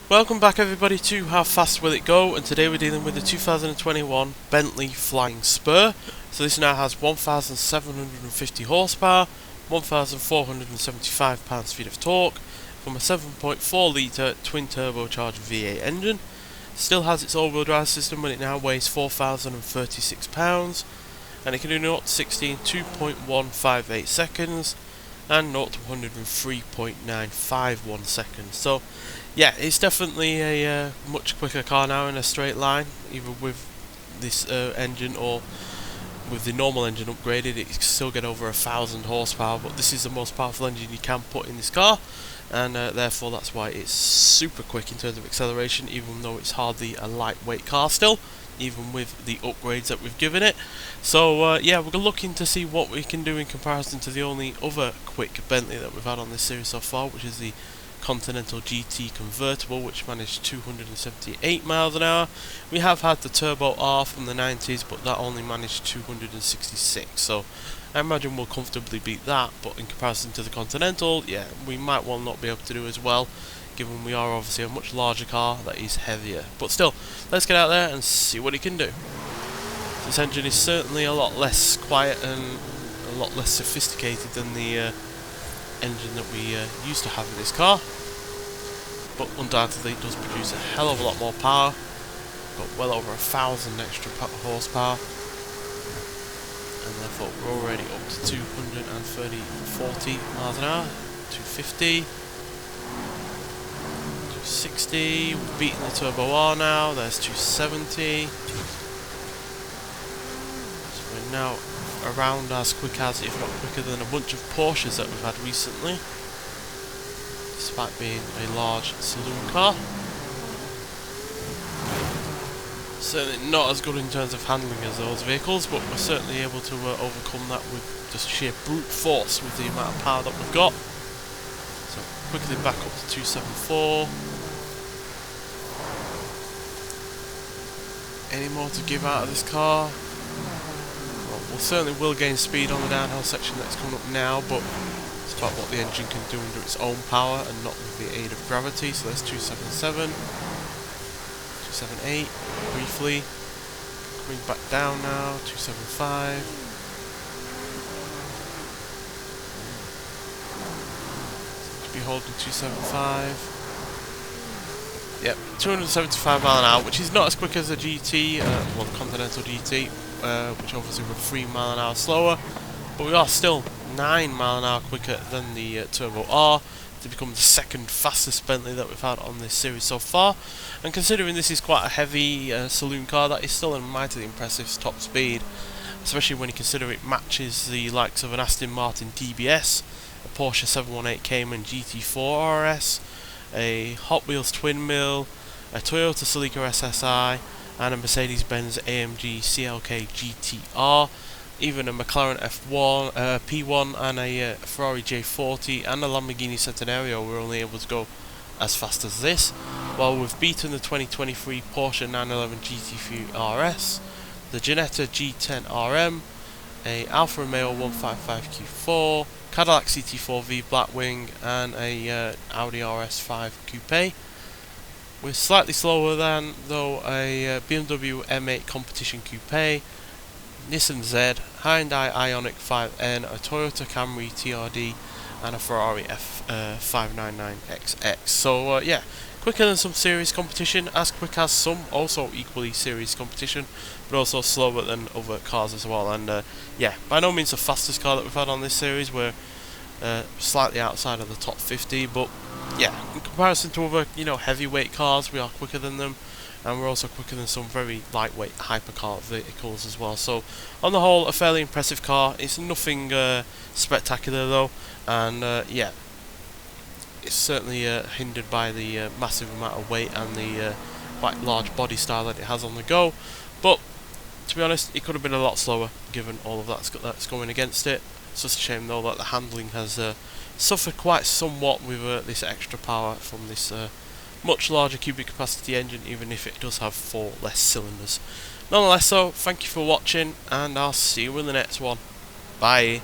Welcome back everybody to How Fast Will It Go, and today we're dealing with the 2021 Bentley Flying Spur. So this now has 1,750 horsepower, 1,475 pounds-feet of torque from a 7.4 litre twin turbocharged V8 engine. Still has its all-wheel drive system when it now weighs 4,036 pounds, and it can do 0 to 60 in 2.158 seconds and 0 to 103.951 seconds. So yeah, it's definitely a much quicker car now in a straight line, either with this engine or with the normal engine upgraded. It can still get over 1,000 horsepower, but this is the most powerful engine you can put in this car, and therefore that's why it's super quick in terms of acceleration, even though it's hardly a lightweight car still, even with the upgrades that we've given it. So yeah, we're looking to see what we can do in comparison to the only other quick Bentley that we've had on this series so far, which is the Continental GT convertible, which managed 278 miles an hour. We have had the Turbo R from the 90s, but that only managed 266, so I imagine we'll comfortably beat that. But in comparison to the Continental, yeah, we might well not be able to do as well, given we are obviously a much larger car that is heavier. But still, let's get out there and see what it can do. This engine is certainly a lot less quiet and a lot less sophisticated than the engine that we used to have in this car, but undoubtedly it does produce a hell of a lot more power. Got well over 1,000 extra horsepower, and therefore we're already up to 240 miles an hour, 250, 260. We've beaten the Turbo R now. There's 270. So we're now around as quick as, if not quicker than, a bunch of Porsches that we've had recently, despite being a large saloon car. Certainly not as good in terms of handling as those vehicles, but we're certainly able to overcome that with just sheer brute force with the amount of power that we've got. So quickly back up to 274. Any more to give out of this car? We certainly will gain speed on the downhill section that's coming up now, but it's about what the engine can do under its own power and not with the aid of gravity. So there's 277, 278, briefly, coming back down now, 275, seems to be holding 275. Yep, 275 mile an hour, which is not as quick as the GT, well, the Continental GT, which obviously were 3 mile an hour slower, but we are still 9 mile an hour quicker than the Turbo R to become the second fastest Bentley that we've had on this series so far. And considering this is quite a heavy saloon car, that is still a mightily impressive top speed, especially when you consider it matches the likes of an Aston Martin DBS, a Porsche 718 Cayman GT4 RS, a Hot Wheels twin mill, a Toyota Celica SSI, and a Mercedes-Benz AMG CLK GTR, even a McLaren F1, P1, and a Ferrari J40 and a Lamborghini Centenario were only able to go as fast as this, while we've beaten the 2023 Porsche 911 GT3 RS, the Ginetta G10 RM, a Alfa Romeo 155 Q4, Cadillac CT4V Blackwing, and a Audi RS5 Coupe. We're slightly slower than, though, a BMW M8 Competition Coupe, Nissan Z, Hyundai Ioniq 5N, a Toyota Camry TRD, and a Ferrari F599XX. So yeah, quicker than some serious competition, as quick as some also equally serious competition, but also slower than other cars as well. And yeah, by no means the fastest car that we've had on this series. We're slightly outside of the top 50, but yeah, in comparison to other, heavyweight cars, we are quicker than them, and we're also quicker than some very lightweight hypercar vehicles as well. So on the whole, a fairly impressive car. It's nothing spectacular though, and yeah, it's certainly hindered by the massive amount of weight and the quite large body style that it has on the go. But to be honest, it could have been a lot slower given all of that's going against it. It's just a shame though that the handling has suffered quite somewhat with this extra power from this much larger cubic capacity engine, even if it does have 4 less cylinders. Nonetheless, so thank you for watching, and I'll see you in the next one. Bye.